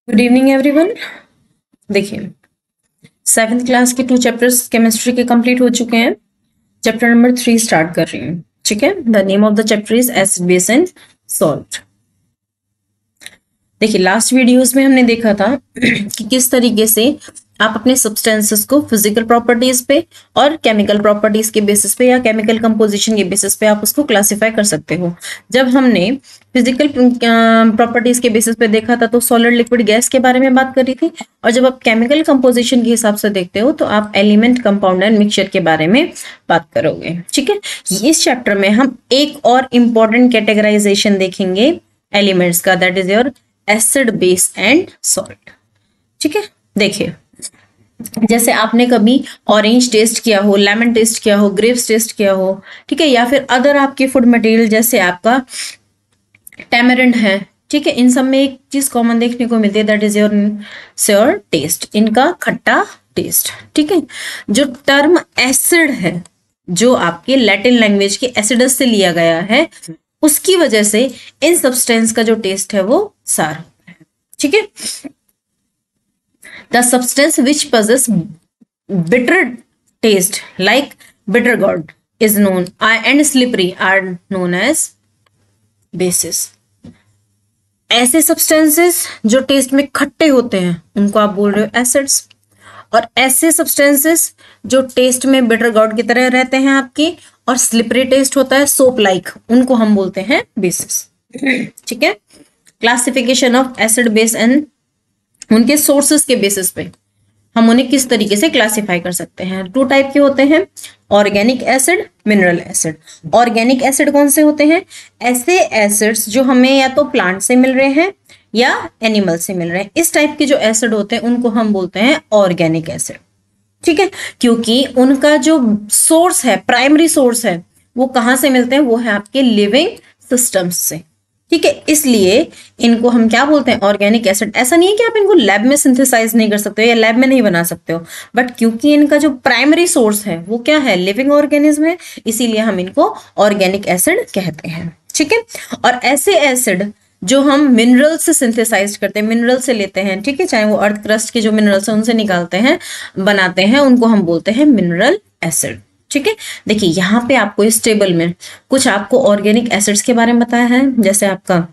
Good evening everyone. देखिए, 7th class के 2 chapters chemistry के कंप्लीट हो चुके हैं। चैप्टर नंबर 3 स्टार्ट कर रही हूँ। ठीक है, the name of the chapter is acid base and salt. देखिए, लास्ट वीडियोस में हमने देखा था कि किस तरीके से आप अपने सब्सटेंसेस को फिजिकल प्रॉपर्टीज पे और केमिकल प्रॉपर्टीज के बेसिस पे या केमिकल कंपोजिशन के बेसिस पे आप उसको क्लासिफाई कर सकते हो। जब हमने फिजिकल प्रॉपर्टीज के बेसिस पे देखा था तो सॉलिड लिक्विड गैस के बारे में बात करी थी, और जब आप केमिकल कंपोजिशन के हिसाब से देखते हो तो आप एलिमेंट, कंपाउंड एंड मिक्सचर के बारे में बात करोगे। ठीक है, इस चैप्टर में हम एक और इम्पॉर्टेंट कैटेगराइजेशन देखेंगे एलिमेंट्स का, that is your acid base and salt. ठीक है, देखिए, जैसे आपने कभी ऑरेंज टेस्ट किया हो, लेमन टेस्ट किया हो, ग्रेप्स टेस्ट किया हो, ठीक है, या फिर अदर आपके फूड मटेरियल जैसे आपका टैमरिंड है, ठीक है, इन सब में एक चीज कॉमन देखने को मिलती है, दैट इज योर टेस्ट, इनका खट्टा टेस्ट। ठीक है, जो टर्म एसिड है जो आपके लैटिन लैंग्वेज के एसिडस से लिया गया है, उसकी वजह से इन सब्सटेंस का जो टेस्ट है वो सार होता है। ठीक है, the substance which possess bitter taste like bitter gourd is known and slippery are known as bases। ऐसे सब्सटेंसेस जो टेस्ट में खट्टे होते हैं उनको आप बोल रहे हो एसिड्स, और ऐसे सब्सटेंसेस जो टेस्ट में बिटर गॉर्ड की तरह रहते हैं आपकी और स्लिपरी टेस्ट होता है सोप लाइक, उनको हम बोलते हैं बेसिस। ठीक है, classification of acid base and उनके सोर्सेस के बेसिस पे हम उन्हें किस तरीके से क्लासिफाई कर सकते हैं। 2 टाइप के होते हैं, organic acid, mineral acid. Organic acid कौन से होते हैं? ऐसे एसिड्स जो हमें या तो प्लांट से मिल रहे हैं या एनिमल से मिल रहे हैं, इस टाइप के जो एसिड होते हैं उनको हम बोलते हैं ऑर्गेनिक एसिड। ठीक है, क्योंकि उनका जो सोर्स है, प्राइमरी सोर्स है, वो कहाँ से मिलते हैं? वो है आपके लिविंग सिस्टम्स से। ठीक है, इसलिए इनको हम क्या बोलते हैं? Organic acid. ऐसा नहीं है कि आप इनको लैब में सिंथेसाइज नहीं कर सकते हो या लैब में नहीं बना सकते हो, बट क्योंकि इनका जो प्राइमरी सोर्स है वो क्या है? लिविंग ऑर्गेनिज्म है, इसीलिए हम इनको ऑर्गेनिक एसिड कहते हैं। ठीक है, और ऐसे एसिड जो हम मिनरल से सिंथेसाइज करते हैं, मिनरल से लेते हैं, ठीक है, चाहे वो अर्थ क्रस्ट के जो मिनरल्स हैं उनसे निकालते हैं, बनाते हैं, उनको हम बोलते हैं मिनरल एसिड। ठीक है, देखिए यहाँ पे आपको इस टेबल में कुछ आपको ऑर्गेनिक एसिड्स के बारे में बताया है, जैसे आपका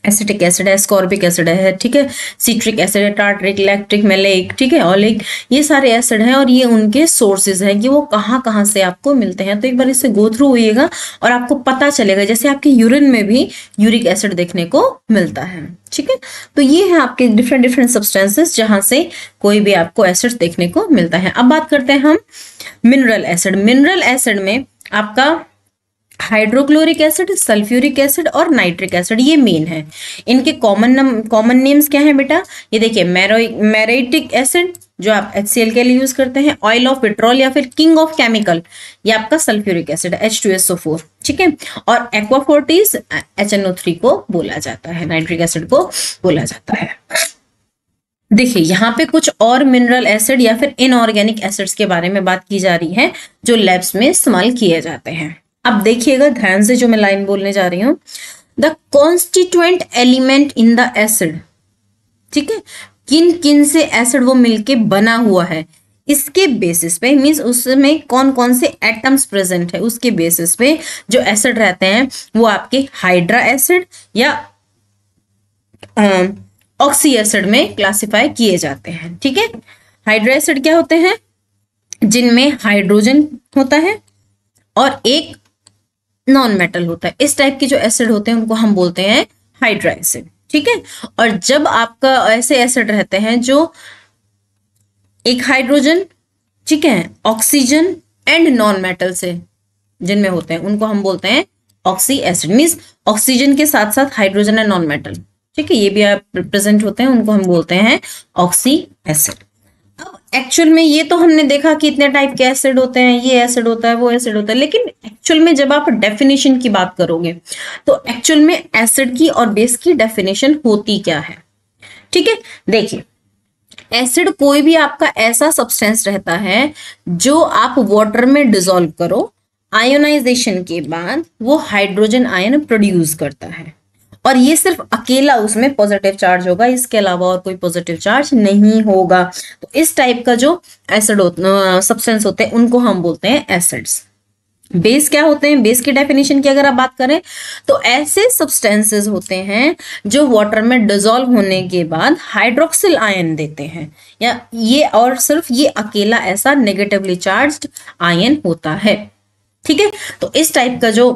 एसिटिक एसिड है, स्कॉर्बिक एसिड है, ठीक है, सिट्रिक एसिड है, टार्टरिक, लैक्टिक, मैलेइक, ठीक है, ऑलिक, ये सारे एसिड हैं और ये उनके सोर्सेज हैं कि वो कहाँ कहाँ से आपको मिलते हैं। तो एक बार इससे गो थ्रू होइएगा और आपको पता चलेगा, जैसे आपके यूरिन में भी यूरिक एसिड देखने को मिलता है। ठीक है, तो ये है आपके डिफरेंट डिफरेंट सब्सटेंसेस जहां से कोई भी आपको एसिड देखने को मिलता है। अब बात करते हैं हम मिनरल एसिड। मिनरल एसिड में आपका हाइड्रोक्लोरिक एसिड, सल्फ्यूरिक एसिड और नाइट्रिक एसिड ये मेन है। इनके कॉमन नेम्स क्या है बेटा? ये देखिए, मैरेटिक एसिड जो आप HCl के लिए यूज करते हैं, ऑयल ऑफ पेट्रोल या फिर किंग ऑफ केमिकल, ये आपका सल्फ्यूरिक एसिड H2SO4। ठीक है, और एक्वाफोर्टिस HNO3 को बोला जाता है, नाइट्रिक एसिड को बोला जाता है। देखिए, यहाँ पे कुछ और मिनरल एसिड या फिर इनऑर्गेनिक एसिड्स के बारे में बात की जा रही है जो लैब्स में इस्तेमाल किए जाते हैं। अब देखिएगा ध्यान से जो मैं लाइन बोलने जा रही हूं, the constituent element in the acid. ठीक है, किन किन से एसिड वो मिलके बना हुआ है, इसके बेसिस पे, मीन्स उसमें कौन कौन से एटम्स प्रेजेंट है, उसके बेसिस पे जो एसिड रहते हैं वो आपके हाइड्रा एसिड या ऑक्सी एसिड में क्लासिफाई किए जाते हैं। ठीक है, हाइड्रा एसिड क्या होते हैं? जिनमें हाइड्रोजन होता है और एक नॉन मेटल होता है। इस टाइप के जो एसिड होते हैं उनको हम बोलते हैं हाइड्रा एसिड। ठीक है, और जब आपका ऐसे एसिड रहते हैं जो एक हाइड्रोजन, ठीक है, ऑक्सीजन एंड नॉन मेटल से जिनमें होते हैं, उनको हम बोलते हैं ऑक्सी एसिड। मीन्स ऑक्सीजन के साथ साथ हाइड्रोजन एंड नॉन मेटल, ठीक है, ये भी आप प्रेजेंट होते हैं, उनको हम बोलते हैं ऑक्सी एसिड। अब एक्चुअल में ये तो हमने देखा कि इतने टाइप के एसिड होते हैं, ये एसिड होता है, वो एसिड होता है, लेकिन एक्चुअल में जब आप डेफिनेशन की बात करोगे तो एक्चुअल में एसिड की और बेस की डेफिनेशन होती क्या है? ठीक है, देखिए, एसिड कोई भी आपका ऐसा सब्सटेंस रहता है जो आप वाटर में डिसॉल्व करो, आयोनाइजेशन के बाद वो हाइड्रोजन आयन प्रोड्यूस करता है, और ये सिर्फ अकेला उसमें पॉजिटिव चार्ज होगा, इसके अलावा और कोई पॉजिटिव चार्ज नहीं होगा। तो इस टाइप का जो एसिड सब्सटेंस होते हैं उनको हम बोलते हैं एसिड्स। बेस क्या होते हैं? बेस की डेफिनेशन की अगर आप बात करें तो ऐसे सब्सटेंसेस होते हैं जो वाटर में डिसॉल्व होने के बाद हाइड्रोक्सिल आयन देते हैं, या ये और सिर्फ ये अकेला ऐसा नेगेटिवली चार्ज्ड आयन होता है। ठीक है, तो इस टाइप का जो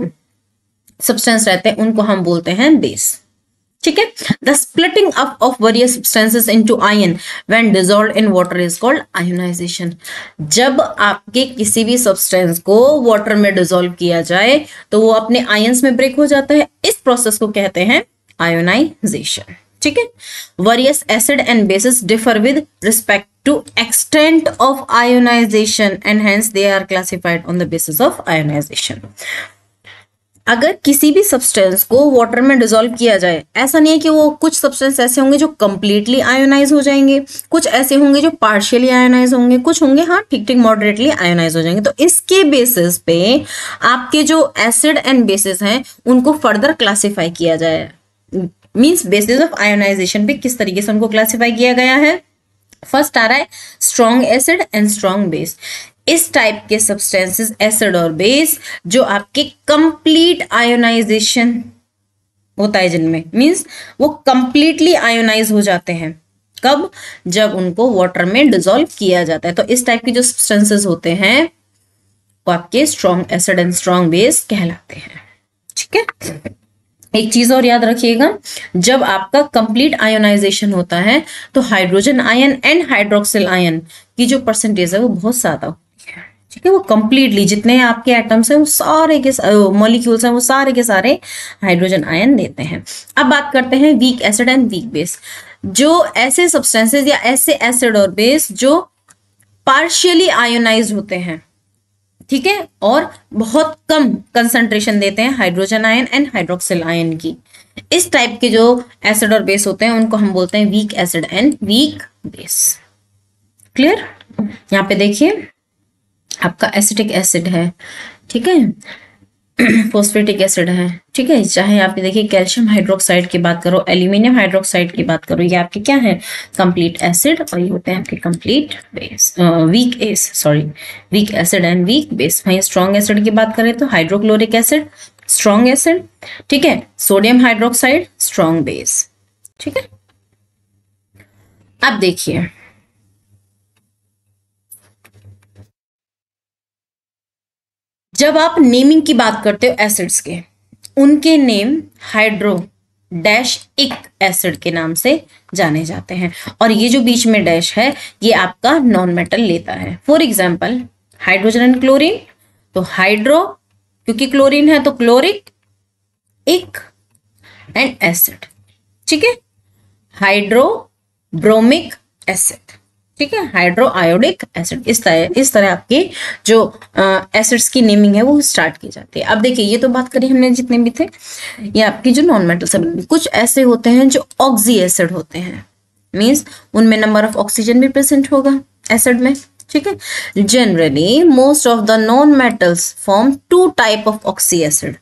सब्सटेंस रहते हैं उनको हम बोलते हैं बेस। ठीक है, the splitting up of various substances into ion when dissolved in water is called ionisation. जब आपके किसी भी सब्सटेंस को वाटर में डिसॉल्व किया जाए तो वो अपने आयंस में ब्रेक हो जाता है, इस प्रोसेस को कहते हैं आयोनाइजेशन। ठीक है, various acid and bases differ with respect to extent of ionisation and hence they are classified on the basis of ionisation. अगर किसी भी सब्सटेंस को वाटर में डिसॉल्व किया जाए, ऐसा नहीं है कि वो कुछ सब्सटेंस ऐसे होंगे जो कंप्लीटली आयोनाइज हो जाएंगे, कुछ ऐसे होंगे जो पार्शियली आयोनाइज होंगे, कुछ होंगे हाँ ठीक ठीक मॉडरेटली आयोनाइज हो जाएंगे। तो इसके बेसिस पे आपके जो एसिड एंड बेसिस हैं उनको फर्दर क्लासिफाई किया जाए, मीन्स बेसिस ऑफ आयोनाइजेशन पे किस तरीके से उनको क्लासिफाई किया गया है। फर्स्ट आ रहा है strong acid and strong base. इस टाइप के सब्सटेंसेस एसिड और बेस जो आपके कंप्लीट आयोनाइजेशन होता है जिनमें, मींस वो कंप्लीटली आयोनाइज हो जाते हैं, कब? जब उनको वाटर में डिसॉल्व किया जाता है। तो इस टाइप के जो सब्सटेंसेस होते हैं वो आपके strong acid and strong base कहलाते हैं। ठीक है, एक चीज और याद रखिएगा, जब आपका कंप्लीट आयोनाइजेशन होता है तो hydrogen ion and hydroxyl ion की जो परसेंटेज है वो बहुत ज्यादा होती है। ठीक है, वो कंप्लीटली जितने आपके एटम्स हैं वो सारे के मॉलिक्यूल्स हैं वो सारे के सारे हाइड्रोजन आयन देते हैं। अब बात करते हैं weak acid and weak base. जो ऐसे सब्सटेंसेस या ऐसे एसिड और बेस जो पार्शियली आयोनाइज होते हैं, ठीक है, और बहुत कम कंसंट्रेशन देते हैं hydrogen ion and hydroxyl ion की, इस टाइप के जो एसिड और बेस होते हैं उनको हम बोलते हैं weak acid and weak base. Clear? यहाँ पे देखिए आपका एसिटिक एसिड है, ठीक है, फॉस्फेटिक एसिड है, ठीक है, चाहे आप देखिए कैल्शियम हाइड्रोक्साइड की बात करो, एल्यूमिनियम हाइड्रोक्साइड की बात करो, ये आपके क्या है? कंप्लीट एसिड, और ये होते हैं आपके complete base, weak acid and weak base. वहीं स्ट्रॉन्ग एसिड की बात करें तो हाइड्रोक्लोरिक एसिड स्ट्रॉन्ग एसिड, ठीक है, सोडियम हाइड्रोक्साइड स्ट्रॉन्ग बेस। ठीक है, अब देखिए जब आप नेमिंग की बात करते हो एसिड्स के, उनके नेम हाइड्रो डैश इक एसिड के नाम से जाने जाते हैं, और ये जो बीच में डैश है ये आपका नॉन मेटल लेता है। For example hydrogen and chlorine, तो हाइड्रो क्योंकि क्लोरीन है तो क्लोरिक, इक एंड एसिड, ठीक है, हाइड्रो ब्रोमिक एसिड, ठीक है, हाइड्रो आयोडिक एसिड। इस तरह आपके जो एसिड्स की नेमिंग है वो स्टार्ट की जाती है। अब देखिए ये तो बात करी हमने जितने भी थे, ये आपकी जो नॉन मेटल सब, कुछ ऐसे होते हैं जो ऑक्सी एसिड होते हैं, मींस उनमें नंबर ऑफ ऑक्सीजन भी प्रेजेंट होगा एसिड में। ठीक है, generally most of the non metals form two type of oxy acid.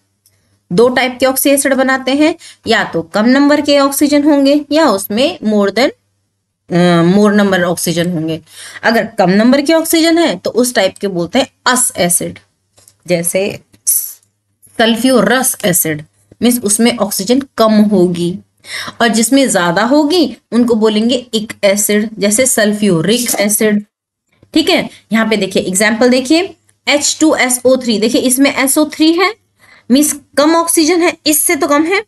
दो टाइप के ऑक्सी एसिड बनाते हैं, या तो कम नंबर के ऑक्सीजन होंगे या उसमें मोर नंबर ऑक्सीजन होंगे। अगर कम नंबर के ऑक्सीजन है तो उस टाइप के बोलते हैं अस एसिड, जैसे सल्फ्यूरस एसिड, मीन्स उसमें ऑक्सीजन कम होगी, और जिसमें ज्यादा होगी उनको बोलेंगे इक एसिड, जैसे सल्फ्यूरिक एसिड। ठीक है, यहाँ पे देखिए एग्जाम्पल देखिए H2SO3, देखिए इसमें SO3 है, मीन्स कम ऑक्सीजन है, इससे तो कम है,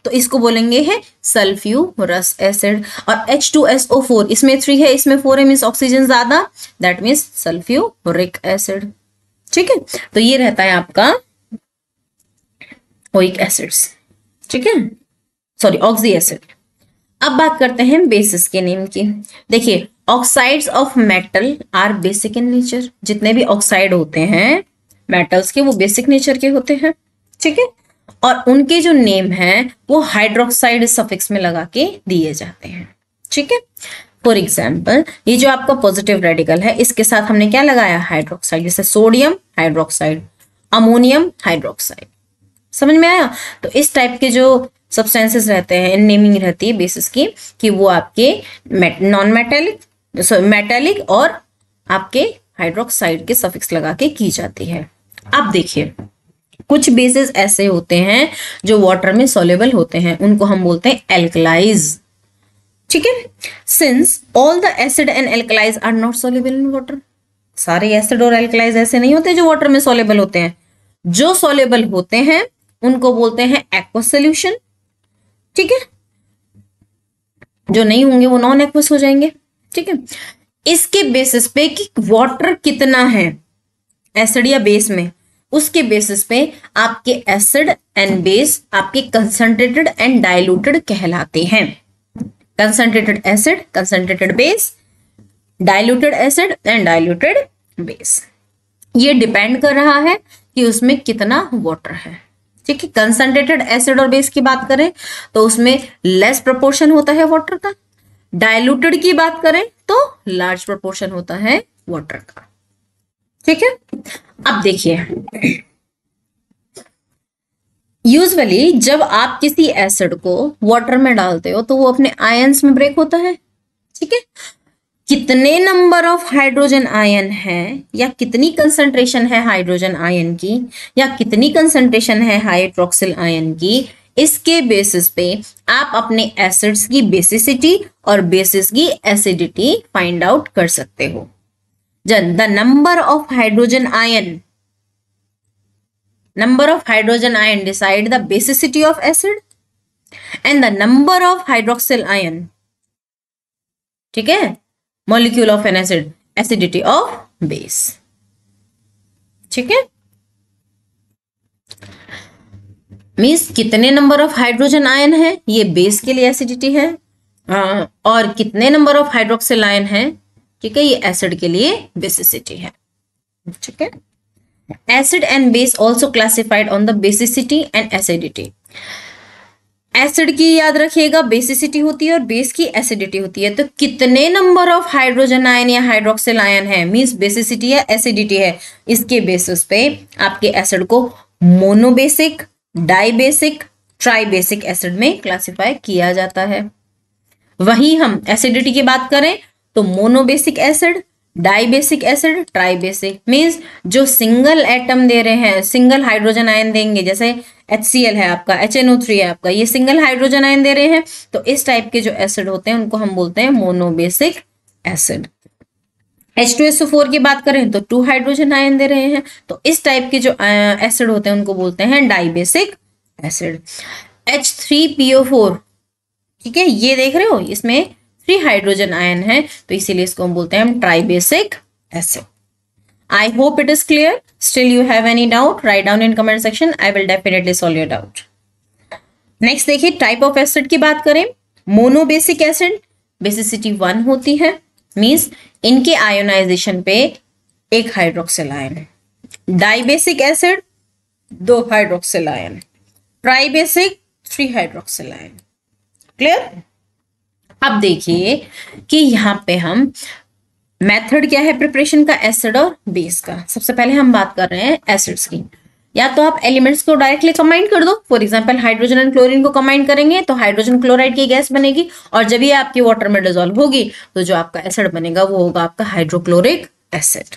तो इसको बोलेंगे है सल्फ्यूरस एसिड। और H2SO4, इसमें 3 है, इसमें 4 है, मीन्स ऑक्सीजन ज्यादा, दैट मीन्स सल्फ्यूरिक एसिड। ठीक है, तो ये रहता है आपका ओइक एसिड्स, ठीक है, सॉरी ऑक्सी एसिड। अब बात करते हैं बेसिस के नेम की। देखिए oxides of metal are basic in nature, जितने भी ऑक्साइड होते हैं मेटल्स के वो बेसिक नेचर के होते हैं। ठीक है, और उनके जो नेम है वो हाइड्रोक्साइड सफिक्स में लगा के दिए जाते हैं। ठीक है, फॉर एग्जाम्पल ये जो आपका पॉजिटिव रेडिकल है इसके साथ हमने क्या लगाया? हाइड्रोक्साइड, जैसे सोडियम हाइड्रोक्साइड, अमोनियम हाइड्रोक्साइड। समझ में आया? तो इस टाइप के जो सब्सटेंसेस रहते हैं, नेमिंग रहती है बेसिस की, कि वो आपके नॉन मेटेलिक, मेटेलिक और आपके हाइड्रोक्साइड के सफिक्स लगा के की जाती है। अब देखिए कुछ बेसिस ऐसे होते हैं जो वाटर में सॉल्युबल होते हैं, उनको हम बोलते हैं एल्कलाइज। ठीक है, since all the acid and alkalis are not soluble in water, सारे एसिड और एल्कलाइज ऐसे नहीं होते जो वाटर में सॉल्युबल होते हैं। जो सॉल्युबल होते हैं उनको बोलते हैं एक्वस सॉल्यूशन। ठीक है, जो नहीं होंगे वो नॉन एक्वस हो जाएंगे। ठीक है, इसके बेसिस पे कि वाटर कितना है एसिड या बेस में, उसके बेसिस पे आपके एसिड एंड बेस आपके कंसंट्रेटेड एंड डाइल्यूटेड कहलाते हैं। Concentrated acid, concentrated base, diluted acid and diluted base. ये डिपेंड कर रहा है कि उसमें कितना वाटर है। ठीक है, कंसंट्रेटेड एसिड और बेस की बात करें तो उसमें लेस प्रोपोर्शन होता है वाटर का, डाइल्यूटेड की बात करें तो लार्ज प्रोपोर्शन होता है वाटर का। ठीक है, अब देखिए यूजुअली जब आप किसी एसिड को वाटर में डालते हो तो वो अपने आयंस में ब्रेक होता है। ठीक है, कितने नंबर ऑफ हाइड्रोजन आयन है या कितनी कंसंट्रेशन है हाइड्रोजन आयन की या कितनी कंसंट्रेशन है हाइड्रोक्सिल आयन की, इसके बेसिस पे आप अपने एसिड्स की बेसिसिटी और बेसिस की एसिडिटी फाइंड आउट कर सकते हो। The number of hydrogen ion, number of hydrogen ion decide the basicity of acid and the number of hydroxyl ion, ठीक है, molecule of an acid, acidity of base। ठीक है, means कितने number of hydrogen ion है ये base के लिए acidity है, और कितने नंबर ऑफ हाइड्रोक्सिल आयन है, ठीक है, ये एसिड के लिए बेसिसिटी है। ठीक है, acid and base also classified on the basicity and acidity. Acid की याद रखिएगा बेसिसिटी होती है और बेस की एसिडिटी होती है। तो कितने नंबर ऑफ हाइड्रोजन आयन या हाइड्रोक्सिल आयन है मींस बेसिसिटी या एसिडिटी है, इसके बेसिस पे आपके एसिड को मोनोबेसिक, डाइबेसिक, ट्राइबेसिक एसिड में क्लासिफाई किया जाता है। वहीं हम एसिडिटी की बात करें तो monobasic acid, dibasic acid, tribasic means जो सिंगल एटम दे रहे हैं, सिंगल हाइड्रोजन आयन देंगे, जैसे HCl है आपका, HNO3 है आपका, ये सिंगल हाइड्रोजन आयन दे रहे हैं, तो इस टाइप के जो एसिड होते हैं उनको हम बोलते हैं मोनोबेसिक एसिड। H2SO4 की बात करें तो 2 हाइड्रोजन आयन दे रहे हैं, तो इस टाइप के जो एसिड होते हैं उनको बोलते हैं डाइबेसिक एसिड। H3PO4, ठीक है, ये देख रहे हो इसमें 3 हाइड्रोजन आयन है, तो इसीलिए इसको हम बोलते हैं tribasic acid. I hope it is clear. Still you have any doubt? Write down in comment section. I will definitely solve your doubt. Next देखिए टाइप ऑफ एसिड की बात करें, मोनोबेसिक एसिड बेसिसिटी 1 होती है, मींस इनके ionisation पे 1 hydroxyl ion. Dibasic acid 2 hydroxyl ion, tribasic 3 hydroxyl ion. Clear? अब देखिए कि यहाँ पे हम मेथड क्या है प्रिपरेशन का एसिड और बेस का। सबसे पहले हम बात कर रहे हैं एसिड्स की। या तो आप एलिमेंट्स को डायरेक्टली कंबाइन कर दो, for example hydrogen and chlorine को कंबाइन करेंगे तो हाइड्रोजन क्लोराइड की गैस बनेगी, और जब ये आपकी वाटर में डिसॉल्व होगी तो जो आपका एसिड बनेगा वो होगा आपका हाइड्रोक्लोरिक एसिड।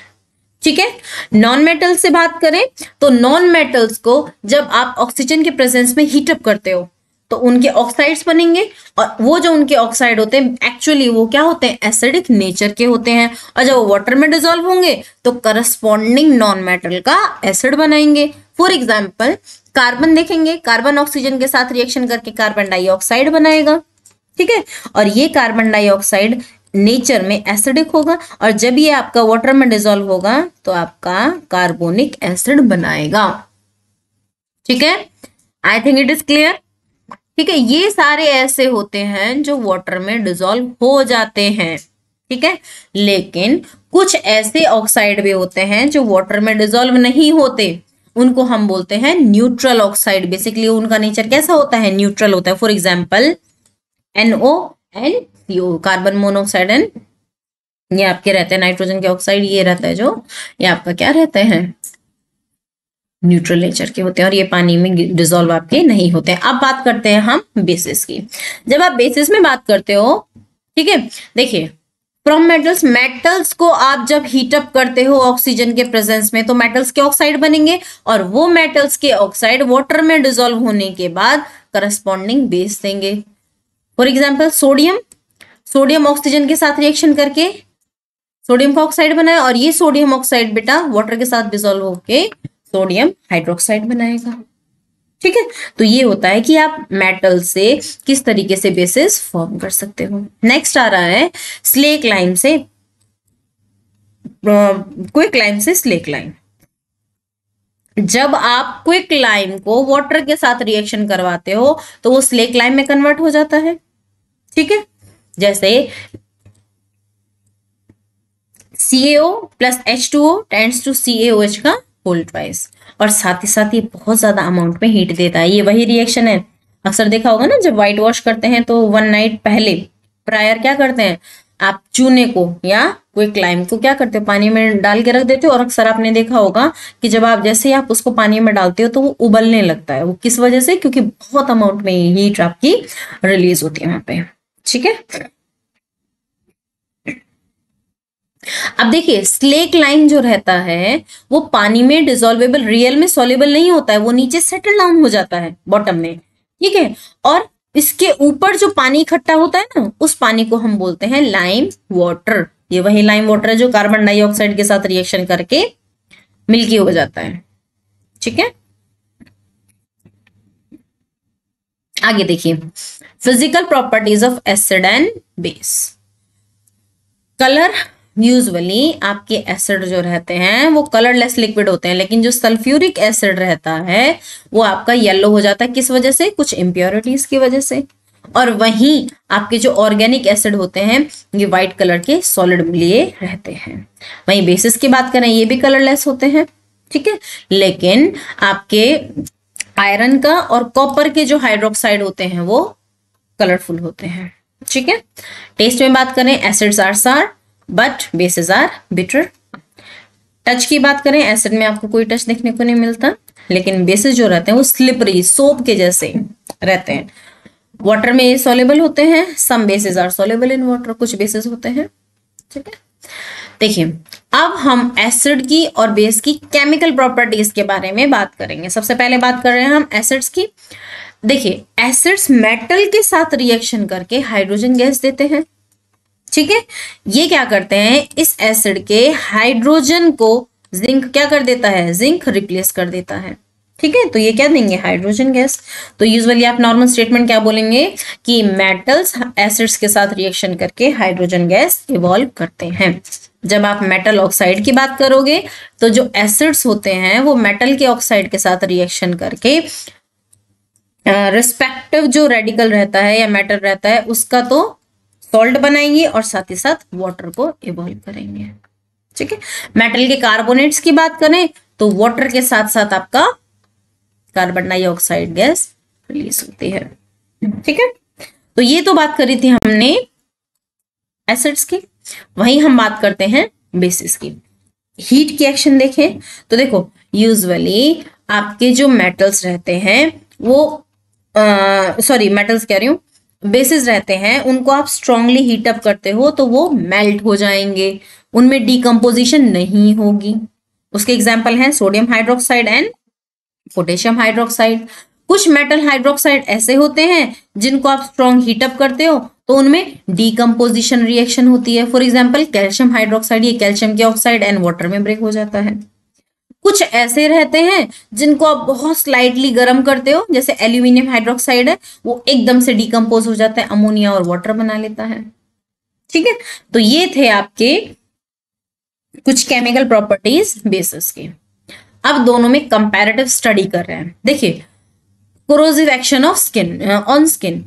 ठीक है, नॉन मेटल्स से बात करें तो नॉन मेटल्स को जब आप ऑक्सीजन के प्रेजेंस में हीटअप करते हो तो उनके ऑक्साइड्स बनेंगे, और वो जो उनके ऑक्साइड होते हैं एक्चुअली वो क्या होते हैं, एसिडिक नेचर के होते हैं, और जब वो वाटर में डिसॉल्व होंगे तो करस्पॉन्डिंग नॉन मेटल का एसिड बनाएंगे। फॉर एग्जाम्पल कार्बन देखेंगे, कार्बन ऑक्सीजन के साथ रिएक्शन करके कार्बन डाइऑक्साइड बनाएगा। ठीक है, और ये कार्बन डाइऑक्साइड नेचर में एसिडिक होगा, और जब ये आपका वाटर में डिसॉल्व होगा तो आपका कार्बोनिक एसिड बनाएगा। ठीक है, I think it is clear. ठीक है, ये सारे ऐसे होते हैं जो वाटर में डिसॉल्व हो जाते हैं। ठीक है, लेकिन कुछ ऐसे ऑक्साइड भी होते हैं जो वाटर में डिसॉल्व नहीं होते, उनको हम बोलते हैं न्यूट्रल ऑक्साइड। बेसिकली उनका नेचर कैसा होता है, न्यूट्रल होता है। For example NO and CO, carbon monoxide and ये आपके रहते हैं नाइट्रोजन के ऑक्साइड, ये रहता है जो ये आपका क्या रहते हैं न्यूट्रल नेचर के होते हैं और ये पानी में डिसॉल्व आपके नहीं होते हैं। अब बात करते हैं हम बेसिस की। जब आप बेसिस में बात करते हो, ठीक है, देखिए फ्रॉम मेटल्स, मेटल्स को आप जब हीट अप करते हो ऑक्सीजन के प्रेजेंस में तो मेटल्स के ऑक्साइड बनेंगे और वो मेटल्स के ऑक्साइड वाटर में डिसॉल्व होने के बाद करस्पॉन्डिंग बेस देंगे। For example sodium, sodium oxygen के साथ रिएक्शन करके सोडियम का ऑक्साइड बनाया और ये सोडियम ऑक्साइड बेटा वाटर के साथ डिसॉल्व होके सोडियम हाइड्रोक्साइड बनाएगा। ठीक है, तो ये होता है कि आप मेटल से किस तरीके से बेसिस फॉर्म कर सकते हो। नेक्स्ट आ रहा है स्लेक लाइम से क्विक लाइम से स्लेक लाइम। जब आप क्विक लाइम को वाटर के साथ रिएक्शन करवाते हो तो वो स्लेक लाइम में कन्वर्ट हो जाता है। ठीक है, जैसे CaO plus H2O tends to CaOH का होल ट्वाइस, और साथ ही साथ ये बहुत ज्यादा अमाउंट में हीट देता है। ये वही रिएक्शन है, अक्सर देखा होगा ना, जब व्हाइट वॉश करते हैं तो 1 नाइट पहले प्रायर क्या करते हैं, आप चूने को या क्विक लाइम को क्या करते हो, पानी में डाल के रख देते हो। और अक्सर आपने देखा होगा कि जब आप जैसे ही आप उसको पानी में डालते हो तो वो उबलने लगता है। वो किस वजह से, क्योंकि बहुत अमाउंट में हीट आपकी रिलीज होती है वहां पे। ठीक है, अब देखिए स्लेक लाइम जो रहता है वो पानी में डिसॉल्वेबल, रियल में सॉल्युबल नहीं होता है, वो नीचे सेटल डाउन हो जाता है बॉटम में। ठीक है, और इसके ऊपर जो पानी इकट्ठा होता है ना, उस पानी को हम बोलते हैं लाइम वाटर। ये वही लाइम वाटर है जो कार्बन डाइऑक्साइड के साथ रिएक्शन करके मिल्की हो जाता है। ठीक है, आगे देखिए physical properties of acid and base. Colour, usually आपके एसिड जो रहते हैं वो कलरलेस लिक्विड होते हैं, लेकिन जो सल्फ्यूरिक एसिड रहता है वो आपका येलो हो जाता है। किस वजह से, कुछ इंप्योरिटीज की वजह से। और वहीं आपके जो ऑर्गेनिक एसिड होते हैं ये व्हाइट कलर के सॉलिड लिए रहते हैं। वहीं बेसिस की बात करें ये भी कलरलेस होते हैं। ठीक है, लेकिन आपके आयरन का और कॉपर के जो हाइड्रोक्साइड होते हैं वो कलरफुल होते हैं। ठीक है, टेस्ट में बात करें acids are sour but bases are bitter. Touch की बात करें एसिड में आपको कोई टच देखने को नहीं मिलता, लेकिन बेसिस जो रहते हैं वो स्लिपरी सोप के जैसे रहते हैं। वाटर में ये सॉल्युबल होते हैं, some bases are soluble in water, कुछ बेसिस होते हैं। ठीक है, देखिए अब हम एसिड की और बेस की केमिकल प्रॉपर्टीज के बारे में बात करेंगे। सबसे पहले बात कर रहे हैं हम एसिड्स की। देखिए एसिड्स मेटल के साथ रिएक्शन करके हाइड्रोजन गैस देते हैं। ठीक है, ये क्या करते हैं, इस एसिड के हाइड्रोजन को जिंक क्या कर देता है, जिंक रिप्लेस कर देता है। ठीक है, तो ये क्या देंगे, हाइड्रोजन गैस। तो यूजुअली आप नॉर्मल स्टेटमेंट क्या बोलेंगे कि मेटल्स एसिड्स के साथ रिएक्शन करके हाइड्रोजन गैस इवॉल्व करते हैं। जब आप मेटल ऑक्साइड की बात करोगे तो जो एसिड्स होते हैं वो मेटल के ऑक्साइड के साथ रिएक्शन करके रिस्पेक्टिव जो रेडिकल रहता है या मेटल रहता है उसका तो सॉल्ट बनाएंगे और साथ ही साथ वाटर को इवॉल्व करेंगे। ठीक है, मेटल के कार्बोनेट्स की बात करें तो वाटर के साथ साथ आपका कार्बन डाइऑक्साइड गैस रिलीज होती है। ठीक है, तो ये तो बात करी थी हमने एसिड्स की। वहीं हम बात करते हैं बेसिस की। हीट की एक्शन देखें तो देखो यूजुअली आपके जो मेटल्स रहते हैं वो मेटल्स कह रही हूं, बेसिस रहते हैं, उनको आप स्ट्रांगली हीट अप करते हो तो वो मेल्ट हो जाएंगे, उनमें डिकम्पोजिशन नहीं होगी। उसके एग्जांपल हैं sodium hydroxide and potassium hydroxide. कुछ मेटल हाइड्रोक्साइड ऐसे होते हैं जिनको आप स्ट्रॉन्ग हीट अप करते हो तो उनमें डिकम्पोजिशन रिएक्शन होती है। फॉर एग्जांपल कैल्शियम हाइड्रोक्साइड, ये कैल्शियम के ऑक्साइड एंड वाटर में ब्रेक हो जाता है। कुछ ऐसे रहते हैं जिनको आप बहुत स्लाइटली गर्म करते हो, जैसे एल्यूमिनियम हाइड्रोक्साइड है, वो एकदम से डिकम्पोज हो जाता है, अमोनिया और वाटर बना लेता है। ठीक है, तो ये थे आपके कुछ केमिकल प्रॉपर्टीज बेसिस के। अब दोनों में कंपैरेटिव स्टडी कर रहे हैं। देखिए corrosive action of skin on skin.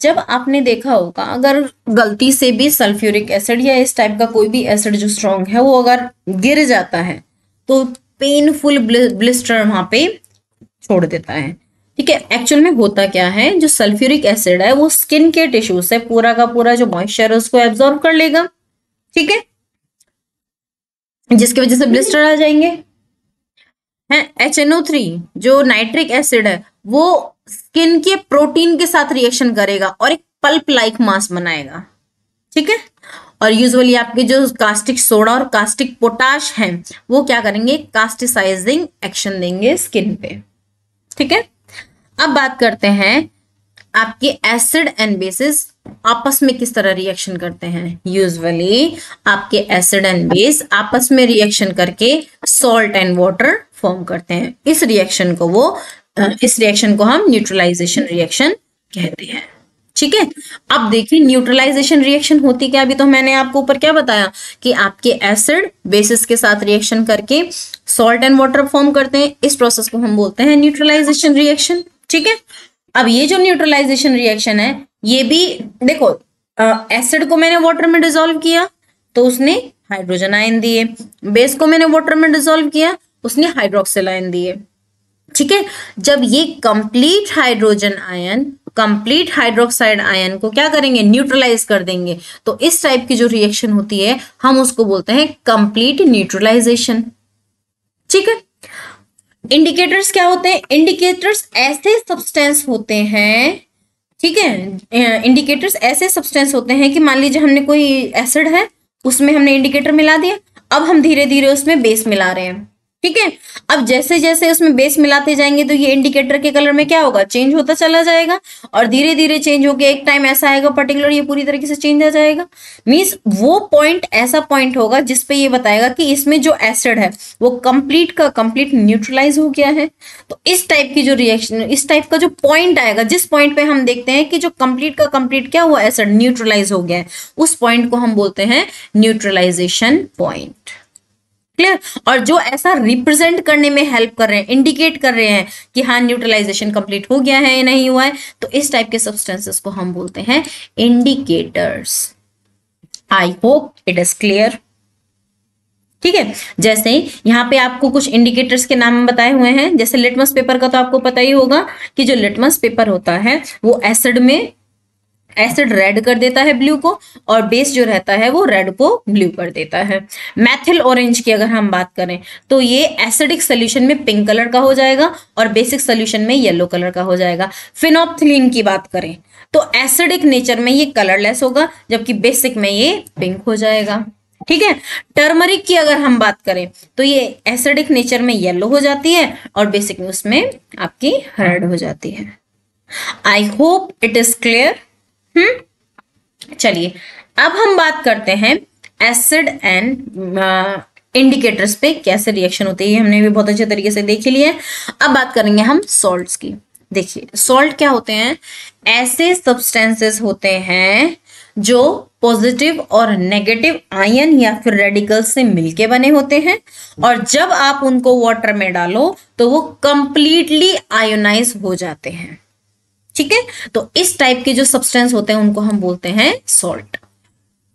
जब आपने देखा होगा अगर गलती से भी सल्फ्यूरिक एसिड या इस टाइप का कोई भी एसिड जो स्ट्रॉन्ग है वो अगर गिर जाता है तो पेनफुल ब्लिस्टर वहां पे छोड़ देता है। ठीक है, एक्चुअल में होता क्या है, जो सल्फ्यूरिक एसिड है वो स्किन के टिश्यू से पूरा का पूरा जो मॉइस्चर है उसको एब्जॉर्ब कर लेगा। ठीक है, जिसकी वजह से ब्लिस्टर आ जाएंगे। है। HNO3 जो नाइट्रिक एसिड है वो स्किन के प्रोटीन के साथ रिएक्शन करेगा और एक पल्प लाइक मास बनाएगा, ठीक है। और यूजुअली आपके जो कास्टिक सोडा और कास्टिक पोटाश हैं वो क्या करेंगे, कास्टिसाइजिंग एक्शन देंगे स्किन पे, ठीक है। अब बात करते हैं आपके एसिड एंड बेसिस आपस में किस तरह रिएक्शन करते हैं। यूजुअली आपके एसिड एंड बेस आपस में रिएक्शन करके सॉल्ट एंड वाटर फॉर्म करते हैं। इस रिएक्शन को हम न्यूट्रलाइजेशन रिएक्शन कहते हैं, ठीक है। अब देखिए न्यूट्रलाइजेशन रिएक्शन होती क्या, अभी तो मैंने आपको ऊपर क्या बताया कि आपके एसिड बेसिस के साथ रिएक्शन करके सॉल्ट एंड वाटर फॉर्म करते हैं। इस प्रोसेस को हम बोलते हैं न्यूट्रलाइजेशन रिएक्शन, ठीक है। अब ये जो न्यूट्रलाइजेशन रिएक्शन है ये भी देखो, एसिड को मैंने वाटर में डिसॉल्व किया तो उसने हाइड्रोजन आयन दिए, बेस को मैंने वाटर में डिसॉल्व किया उसने हाइड्रोक्सिल आयन दिए, ठीक है। जब ये complete hydrogen ion complete hydroxide ion को क्या करेंगे, न्यूट्रलाइज कर देंगे, तो इस टाइप की जो रिएक्शन होती है हम उसको बोलते हैं कंप्लीट न्यूट्रलाइजेशन, ठीक है। इंडिकेटर्स क्या होते हैं, इंडिकेटर्स ऐसे सब्सटेंस होते हैं, ठीक है। इंडिकेटर्स ऐसे सब्सटेंस होते हैं कि मान लीजिए हमने कोई एसिड है उसमें हमने इंडिकेटर मिला दिया, अब हम धीरे धीरे उसमें बेस मिला रहे हैं, ठीक है। अब जैसे जैसे उसमें बेस मिलाते जाएंगे तो ये इंडिकेटर के कलर में क्या होगा, चेंज होता चला जाएगा और धीरे धीरे चेंज होकर एक टाइम ऐसा आएगा पर्टिकुलर ये पूरी तरीके से चेंज हो जाएगा। मींस वो पॉइंट ऐसा पॉइंट होगा जिसपे ये बताएगा कि इसमें जो एसिड है वो कंप्लीट का कंप्लीट न्यूट्रलाइज हो गया है। तो इस टाइप की जो रिएक्शन, इस टाइप का जो पॉइंट आएगा जिस पॉइंट पे हम देखते हैं कि जो कंप्लीट का कंप्लीट क्या हुआ, एसिड न्यूट्रलाइज हो गया है, उस पॉइंट को हम बोलते हैं न्यूट्रलाइजेशन पॉइंट, क्लियर। और जो ऐसा रिप्रेजेंट करने में हेल्प कर रहे हैं, इंडिकेट कर रहे हैं कि हाँ न्यूट्रलाइजेशन कंप्लीट हो गया है या नहीं हुआ है, तो इस टाइप के सब्सटेंसेस को हम बोलते हैं indicators. I hope it is clear, ठीक है। जैसे यहाँ पे आपको कुछ इंडिकेटर्स के नाम बताए हुए हैं, जैसे लिटमस पेपर का तो आपको पता ही होगा कि जो लिटमस पेपर होता है वो एसिड रेड कर देता है ब्लू को, और बेस जो रहता है वो रेड को ब्लू कर देता है। मैथिल ऑरेंज की अगर हम बात करें तो ये एसिडिक सोल्यूशन में पिंक कलर का हो जाएगा और बेसिक सोल्यूशन में येलो कलर का हो जाएगा। फिनोप्थिलीन की बात करें तो एसिडिक नेचर में ये कलरलेस होगा जबकि बेसिक में ये पिंक हो जाएगा, ठीक है। टर्मरिक की अगर हम बात करें तो ये एसिडिक नेचर में येलो हो जाती है और बेसिक में उसमें आपकी रेड हो जाती है। I hope it is clear. चलिए अब हम बात करते हैं एसिड एंड इंडिकेटर्स पे कैसे रिएक्शन होती है, ये हमने भी बहुत अच्छे तरीके से देख लिया है। अब बात करेंगे हम सॉल्ट्स की। देखिए सॉल्ट क्या होते हैं, ऐसे सब्सटेंसेस होते हैं जो पॉजिटिव और नेगेटिव आयन या फिर रेडिकल से मिलके बने होते हैं, और जब आप उनको वाटर में डालो तो वो कंप्लीटली आयोनाइज हो जाते हैं, ठीक है। तो इस टाइप के जो सब्सटेंस होते हैं उनको हम बोलते हैं सॉल्ट,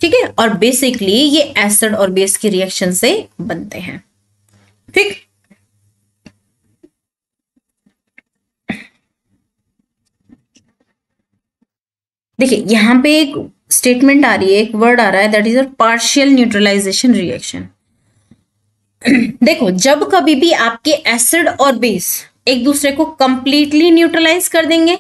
ठीक है। और बेसिकली ये एसिड और बेस की रिएक्शन से बनते हैं, ठीक। देखिए यहां पे एक स्टेटमेंट आ रही है, एक वर्ड आ रहा है, that is a partial neutralization reaction. देखो जब कभी भी आपके एसिड और बेस एक दूसरे को कंप्लीटली न्यूट्रलाइज कर देंगे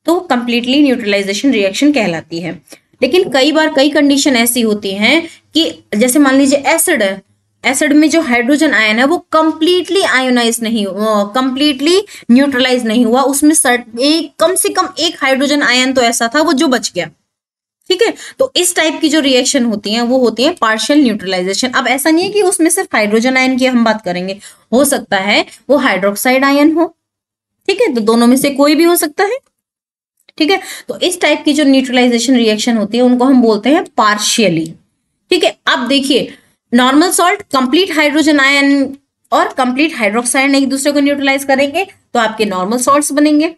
तो कंप्लीटली न्यूट्रलाइजेशन रिएक्शन कहलाती है। लेकिन कई बार कई कंडीशन ऐसी होती हैं कि जैसे मान लीजिए एसिड है, एसिड में जो हाइड्रोजन आयन है वो कंप्लीटली आयोनाइज नहीं, कंप्लीटली न्यूट्रलाइज नहीं हुआ, उसमें कम से कम एक हाइड्रोजन आयन तो ऐसा था वो जो बच गया, ठीक है। तो इस टाइप की जो रिएक्शन होती है वो होती है पार्शियल न्यूट्रलाइजेशन। अब ऐसा नहीं है कि उसमें सिर्फ हाइड्रोजन आयन की हम बात करेंगे, हो सकता है वो हाइड्रोक्साइड आयन हो, ठीक है। तो दोनों में से कोई भी हो सकता है, ठीक है। तो इस टाइप की जो न्यूट्रलाइजेशन रिएक्शन होती है उनको हम बोलते हैं पार्शियली, ठीक है। अब देखिए normal salt complete hydrogen ion और कंप्लीट हाइड्रोक्साइड एक दूसरे को न्यूट्रलाइज करेंगे तो आपके नॉर्मल सॉल्ट्स बनेंगे।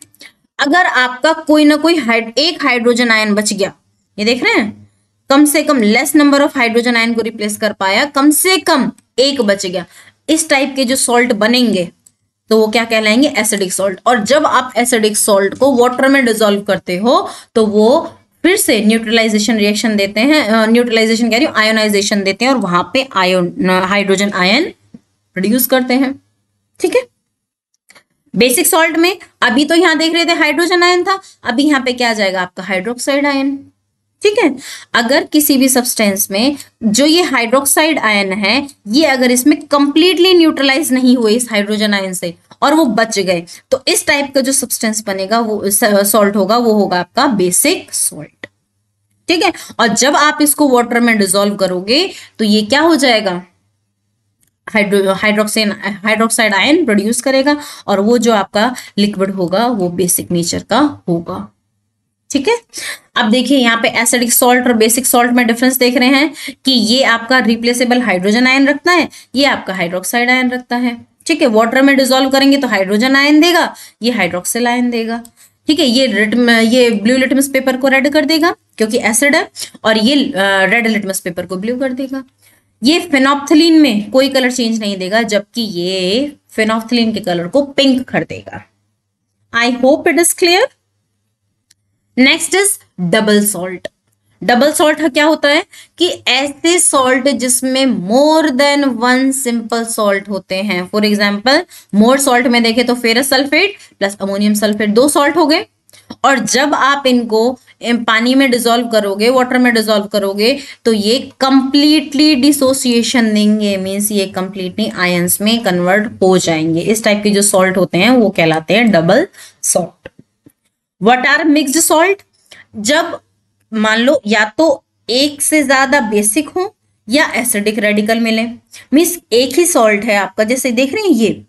अगर आपका कोई ना कोई एक हाइड्रोजन आयन बच गया, ये देख रहे हैं, कम से कम less number of hydrogen ion को रिप्लेस कर पाया, कम से कम एक बच गया, इस टाइप के जो सॉल्ट बनेंगे तो वो क्या कहलाएंगे, एसिडिक सॉल्ट। और जब आप एसिडिक सॉल्ट को वाटर में डिसॉल्व करते हो तो वो फिर से न्यूट्रलाइजेशन रिएक्शन देते हैं, न्यूट्रलाइजेशन कह रही हूँ, आयोनाइजेशन देते हैं और वहां पे हाइड्रोजन आयन प्रोड्यूस करते हैं, ठीक है। बेसिक सॉल्ट में अभी तो यहाँ देख रहे थे हाइड्रोजन आयन था, अभी यहाँ पे क्या आ जाएगा आपका हाइड्रोक्साइड आयन। ठीक है, अगर किसी भी सब्सटेंस में जो ये हाइड्रोक्साइड आयन है, ये अगर इसमें कंप्लीटली न्यूट्रलाइज नहीं हुए इस हाइड्रोजन आयन से और वो बच गए, तो इस टाइप का जो सब्सटेंस बनेगा, वो सॉल्ट होगा, वो होगा आपका बेसिक सॉल्ट। ठीक है, और जब आप इसको वाटर में डिसॉल्व करोगे तो ये क्या हो जाएगा, हाइड्रोक्साइड आयन प्रोड्यूस करेगा और वो जो आपका लिक्विड होगा वो बेसिक नेचर का होगा। ठीक है, अब देखिए यहाँ पे एसिडिक सॉल्ट और बेसिक सॉल्ट में डिफरेंस देख रहे हैं कि ये आपका रिप्लेसेबल हाइड्रोजन आयन रखता है, ये आपका हाइड्रोक्साइड आयन रखता है। ठीक है, वाटर में डिसॉल्व करेंगे तो हाइड्रोजन आयन देगा, ये हाइड्रोक्सिल आयन देगा। ठीक है, ये ब्लू लिटमस पेपर को रेड कर देगा क्योंकि एसिड है, और ये रेड लिटमस पेपर को ब्लू कर देगा। ये फेनोप्थलीन में कोई कलर चेंज नहीं देगा, जबकि ये फेनोप्थलीन के कलर को पिंक कर देगा। I hope it is clear. Next is double salt. Double salt क्या होता है कि ऐसे सॉल्ट जिसमें more than one simple salt होते हैं। फॉर एग्जांपल मोर सॉल्ट में देखें तो ferrous sulphate plus ammonium sulphate 2 salt हो गए, और जब आप इनको पानी में डिसॉल्व करोगे, वाटर में डिसॉल्व करोगे, तो ये कंप्लीटली डिसोसिएशन देंगे, मींस ये कंप्लीटली आयंस में कन्वर्ट हो जाएंगे। इस टाइप के जो सॉल्ट होते हैं वो कहलाते हैं double salt. What are mixed salt? जब मान लो या तो एक से ज्यादा बेसिक हो या एसिडिक रेडिकल मिले, मींस एक ही सॉल्ट है आपका, जैसे देख रहे हैं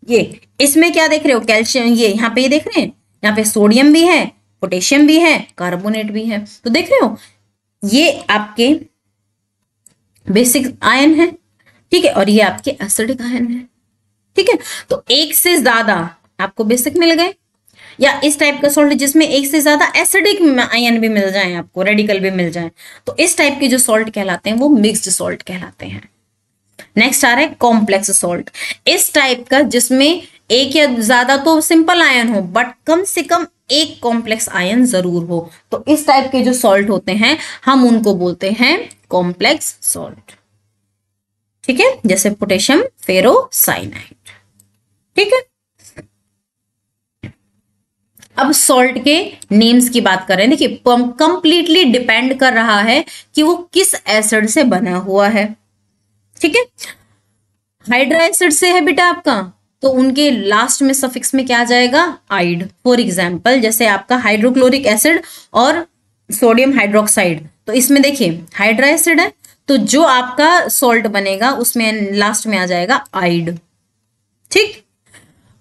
ये इसमें क्या देख रहे हो, कैल्शियम, ये यहाँ पे ये देख रहे हैं, यहाँ पे सोडियम भी है, पोटेशियम भी है, कार्बोनेट भी है, तो देख रहे हो ये आपके बेसिक आयन है। ठीक है, और ये आपके एसिडिक आयन है। ठीक है, तो एक से ज्यादा आपको बेसिक मिल गए, या इस टाइप का सॉल्ट जिसमें एक से ज्यादा एसिडिक आयन भी मिल जाए, आपको रेडिकल भी मिल जाए, तो इस टाइप के जो सॉल्ट कहलाते हैं वो मिक्स्ड सॉल्ट कहलाते हैं। नेक्स्ट आ रहा है कॉम्प्लेक्स सॉल्ट। इस टाइप का जिसमें एक या ज्यादा तो सिंपल आयन हो, बट कम से कम एक कॉम्प्लेक्स आयन जरूर हो, तो इस टाइप के जो सॉल्ट होते हैं हम उनको बोलते हैं कॉम्प्लेक्स सॉल्ट। ठीक है, जैसे पोटेशियम फेरोसाइनाइड। ठीक है, अब सॉल्ट के नेम्स की बात करें। देखिए कंप्लीटली डिपेंड कर रहा है कि वो किस एसिड से बना हुआ है। ठीक है, हाइड्रा एसिड से है बेटा आपका, तो उनके लास्ट में सफिक्स में क्या आ जाएगा, आइड। फॉर एग्जांपल जैसे आपका हाइड्रोक्लोरिक एसिड और सोडियम हाइड्रोक्साइड, तो इसमें देखिए हाइड्रा एसिड है, तो जो आपका सॉल्ट बनेगा उसमें लास्ट में आ जाएगा आइड। ठीक,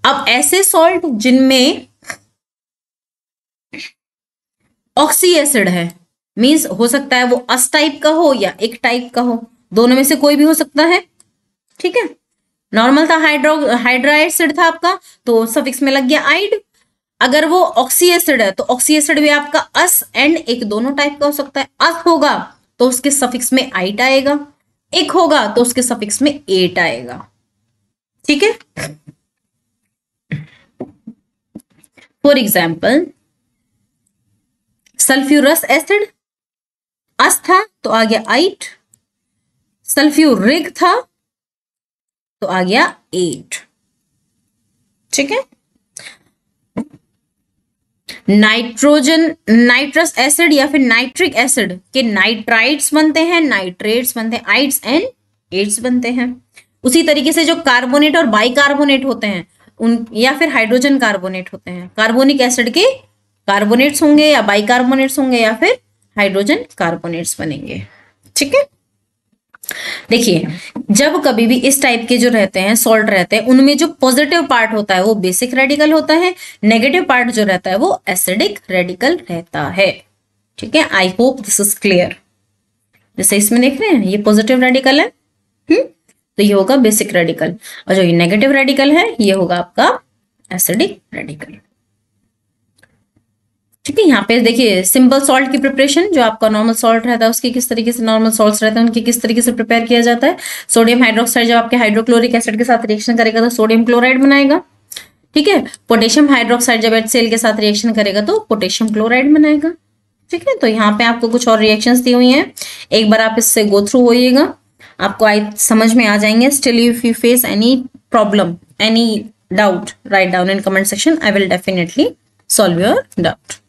अब ऐसे सॉल्ट जिनमें ऑक्सी एसिड है, मींस हो सकता है वो अस टाइप का हो या एक टाइप का हो, दोनों में से कोई भी हो सकता है। ठीक है, नॉर्मल था हाइड्रा एसिड था आपका, तो सफिक्स में लग गया आइड। अगर वो ऑक्सी एसिड है तो ऑक्सी एसिड भी आपका अस एंड एक दोनों टाइप का हो सकता है। अस होगा तो उसके सफिक्स में आइट आएगा, एक होगा तो उसके सफिक्स में एट आएगा। ठीक है, फॉर एग्जाम्पल सल्फ्यूरस एसिड अस था तो आ गया आइट, सल्फ्यूरिक था तो आ गया एट। ठीक है, नाइट्रस एसिड या फिर नाइट्रिक एसिड के नाइट्राइट्स बनते हैं, नाइट्रेट्स बनते हैं, आइट्स एंड एट्स बनते हैं। उसी तरीके से जो कार्बोनेट और बाइकार्बोनेट होते हैं उन, या फिर हाइड्रोजन कार्बोनेट होते हैं, कार्बोनिक एसिड के कार्बोनेट्स होंगे या बाइकार्बोनेट्स होंगे या फिर हाइड्रोजन कार्बोनेट्स बनेंगे। ठीक है, देखिए जब कभी भी इस टाइप के जो रहते हैं सॉल्ट रहते हैं, उनमें जो पॉजिटिव पार्ट होता है वो बेसिक रेडिकल होता है, नेगेटिव पार्ट जो रहता है वो एसिडिक रेडिकल रहता है। ठीक है, I hope this is clear. जैसे इसमें देख रहे हैं ये पॉजिटिव रेडिकल है, तो ये होगा बेसिक रेडिकल, और जो ये नेगेटिव रेडिकल है ये होगा आपका एसिडिक रेडिकल। ठीक है, यहाँ पे देखिए सिंपल सॉल्ट की प्रिपरेशन, जो आपका नॉर्मल सॉल्ट रहता है उसकी किस तरीके से, नॉर्मल सॉल्ट्स रहते हैं उनकी किस तरीके से प्रिपेयर किया जाता है। सोडियम हाइड्रोक्साइड जब आपके हाइड्रोक्लोरिक एसिड के साथ रिएक्शन करेगा तो सोडियम क्लोराइड बनाएगा। ठीक है, पोटेशियम हाइड्रोक्साइड जब HCl के साथ रिएक्शन करेगा तो पोटेशियम क्लोराइड बनाएगा। ठीक है, तो यहाँ पे आपको कुछ और रिएक्शंस दी हुई हैं, एक बार आप इससे गो थ्रू होइएगा, आपको समझ में आ जाएंगे। Still if you face any problem, any doubt, write down in comment section. I will definitely solve your doubt.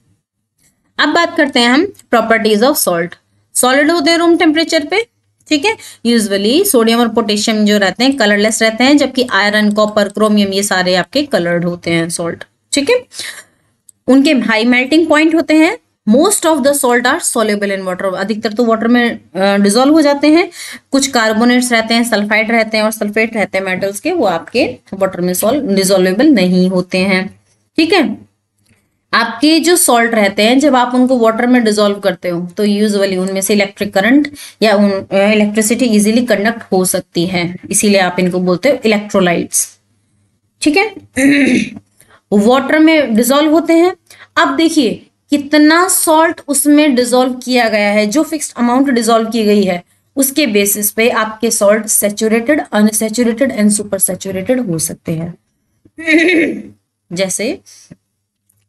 अब बात करते हैं हम प्रॉपर्टीज ऑफ सॉल्ट. सॉलिड होते हैं रूम टेम्परेचर पे, ठीक है. यूजुअली सोडियम और पोटेशियम जो रहते हैं कलरलेस रहते हैं, जबकि आयरन, कॉपर, क्रोमियम ये सारे आपके कलर्ड होते हैं सॉल्ट, ठीक है. उनके हाई मेल्टिंग पॉइंट होते हैं. Most of the salt are soluble in water, अधिकतर तो वाटर में डिजोल्व हो जाते हैं. कुछ कार्बोनेट्स रहते हैं, सल्फाइड रहते हैं और सल्फेट रहते हैं मेटल्स के, वो आपके वाटर में डिजोल्वेबल नहीं होते हैं, ठीक है. आपके जो सॉल्ट रहते हैं जब आप उनको वाटर में डिजोल्व करते हो तो यूजुअली उनमें से इलेक्ट्रिक करंट या इलेक्ट्रिसिटी इजीली कंडक्ट हो सकती है, इसीलिए आप इनको बोलते हो इलेक्ट्रोलाइट्स, ठीक है. वाटर में डिजोल्व होते हैं. अब देखिए कितना सॉल्ट उसमें डिजोल्व किया गया है, जो फिक्स्ड अमाउंट डिजोल्व की गई है उसके बेसिस पे आपके salt saturated, unsaturated and super saturated हो सकते हैं. जैसे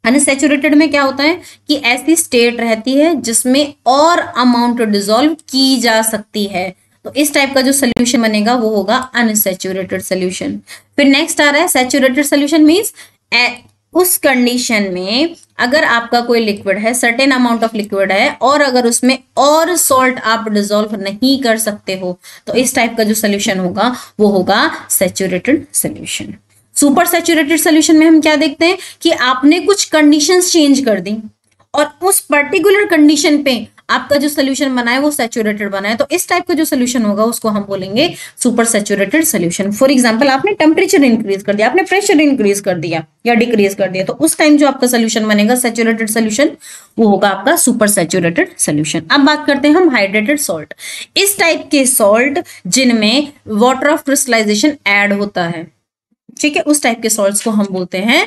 अनसैचुरेटेड में क्या होता है कि ऐसी स्टेट रहती है जिसमें और अमाउंट डिजोल्व की जा सकती है, तो इस टाइप का जो सोल्यूशन बनेगा वो होगा अनसैचुरेटेड सोल्यूशन. फिर नेक्स्ट आ रहा है सैचुरेटेड सोल्यूशन. मींस उस कंडीशन में अगर आपका कोई लिक्विड है, सर्टेन अमाउंट ऑफ लिक्विड है, और अगर उसमें और सॉल्ट आप डिजोल्व नहीं कर सकते हो, तो इस टाइप का जो सोल्यूशन होगा वो होगा saturated solution. Super saturated solution में हम क्या देखते हैं कि आपने कुछ कंडीशंस चेंज कर दी और उस पर्टिकुलर कंडीशन पे आपका जो सोल्यूशन बना है वो सैचुरेटेड बना है, तो इस टाइप का जो सोल्यूशन होगा उसको हम बोलेंगे super saturated solution. For example आपने टेम्परेचर इंक्रीज कर दिया, आपने प्रेशर इंक्रीज कर दिया या डिक्रीज कर दिया, तो उस टाइम जो आपका सोल्यूशन बनेगा सैचुरेटेड सोल्यूशन वो होगा आपका सुपर सैचुरेटेड सोल्यूशन. अब बात करते हैं हम हाइड्रेटेड सॉल्ट. इस टाइप के सॉल्ट जिनमें वाटर ऑफ क्रिस्टलाइजेशन ऐड होता है, ठीक है, उस टाइप के सॉल्ट्स को हम बोलते हैं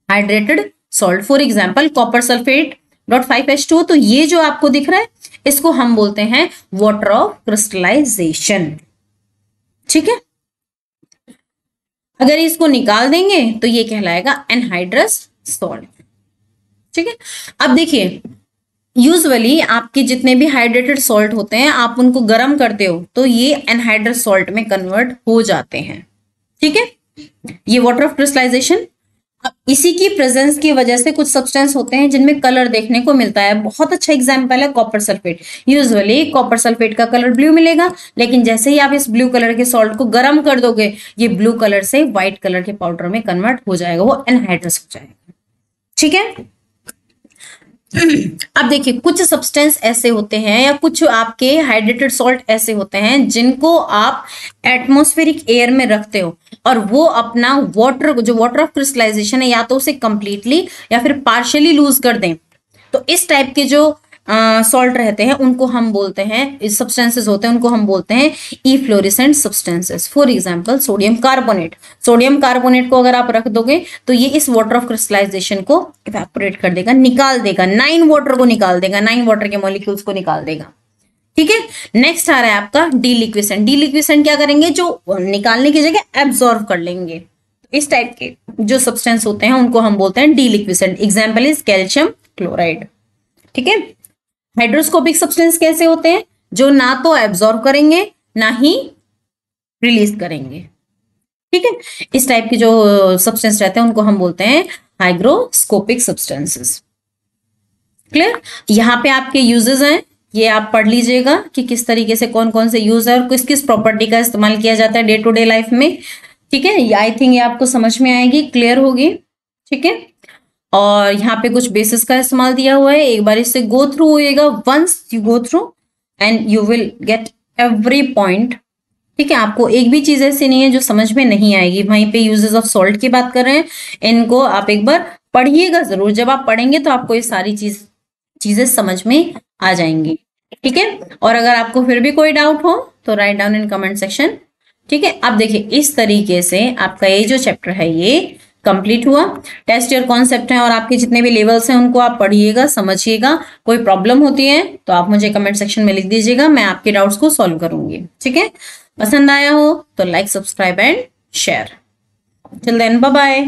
hydrated salt. For example copper sulphate .5H2O, तो ये जो आपको दिख रहा है इसको हम बोलते हैं वाटर ऑफ क्रिस्टलाइजेशन, ठीक है. अगर इसको निकाल देंगे तो ये कहलाएगा एनहाइड्रस सॉल्ट, ठीक है. अब देखिए यूजुअली आपके जितने भी हाइड्रेटेड सॉल्ट होते हैं आप उनको गर्म करते हो तो ये एनहाइड्रस सॉल्ट में कन्वर्ट हो जाते हैं, ठीक है. ये वाटर ऑफ क्रिस्टलाइजेशन. अब इसी की प्रेजेंस की वजह से कुछ सब्सटेंस होते हैं जिनमें कलर देखने को मिलता है. बहुत अच्छा एग्जांपल है copper sulphate. Usually copper sulphate का कलर ब्लू मिलेगा, लेकिन जैसे ही आप इस ब्लू कलर के सॉल्ट को गर्म कर दोगे ये ब्लू कलर से व्हाइट कलर के पाउडर में कन्वर्ट हो जाएगा, वो एनहाइड्रस हो जाएगा, ठीक है. अब देखिए कुछ सब्सटेंस ऐसे होते हैं या कुछ आपके हाइड्रेटेड सॉल्ट ऐसे होते हैं जिनको आप एटमॉस्फेरिक एयर में रखते हो और वो अपना वाटर, जो वाटर ऑफ क्रिस्टलाइजेशन है, या तो उसे कंप्लीटली या फिर पार्शियली लूज कर दें, तो इस टाइप के जो सॉल्ट रहते हैं उनको हम बोलते हैं, सब्सटेंसेस होते हैं उनको हम बोलते हैं efflorescent substances. For example sodium carbonate. Sodium carbonate को अगर आप रख दोगे तो ये इस वाटर ऑफ क्रिस्टलाइजेशन को इवेपोरेट कर देगा, निकाल देगा, 9 वाटर को निकाल देगा, 9 वाटर के मॉलिक्यूल्स को निकाल देगा, ठीक है. नेक्स्ट आ रहा है आपका डीलिक्विसेंट. डीलिक्विसेंट क्या करेंगे, जो निकालने की जगह एब्जॉर्ब कर लेंगे. इस टाइप के जो सब्सटेंस होते हैं उनको हम बोलते हैं deliquescent. Example is calcium chloride, ठीक है. हाइड्रोस्कोपिक सब्सटेंस कैसे होते हैं, जो ना तो एब्जॉर्ब करेंगे ना ही रिलीज करेंगे, ठीक है. इस टाइप के जो सब्सटेंस रहते हैं उनको हम बोलते हैं हाइग्रोस्कोपिक सब्सटेंसेस. क्लियर. यहाँ पे आपके यूजेस हैं, ये आप पढ़ लीजिएगा कि किस तरीके से कौन कौन से यूज है और किस किस प्रॉपर्टी का इस्तेमाल किया जाता है डे टू डे लाइफ में, ठीक है. आई थिंक ये आपको समझ में आएगी, क्लियर होगी, ठीक है. और यहाँ पे कुछ बेसिस का इस्तेमाल दिया हुआ है, एक बार इससे गो थ्रू होएगा. Once you go through and you will get every point, ठीक है. आपको एक भी चीज ऐसी नहीं है जो समझ में नहीं आएगी. वहीं पे यूजेस ऑफ सॉल्ट की बात कर रहे हैं, इनको आप एक बार पढ़िएगा जरूर. जब आप पढ़ेंगे तो आपको ये सारी चीजें समझ में आ जाएंगी, ठीक है. और अगर आपको फिर भी कोई डाउट हो तो write down in comment section, ठीक है. अब देखिए इस तरीके से आपका ये जो चैप्टर है ये कंप्लीट हुआ. टेस्ट योर कॉन्सेप्ट है और आपके जितने भी लेवल्स हैं उनको आप पढ़िएगा, समझिएगा. कोई प्रॉब्लम होती है तो आप मुझे कमेंट सेक्शन में लिख दीजिएगा, मैं आपके डाउट्स को सॉल्व करूंगी, ठीक है. पसंद आया हो तो like, subscribe and share. Till then bye bye.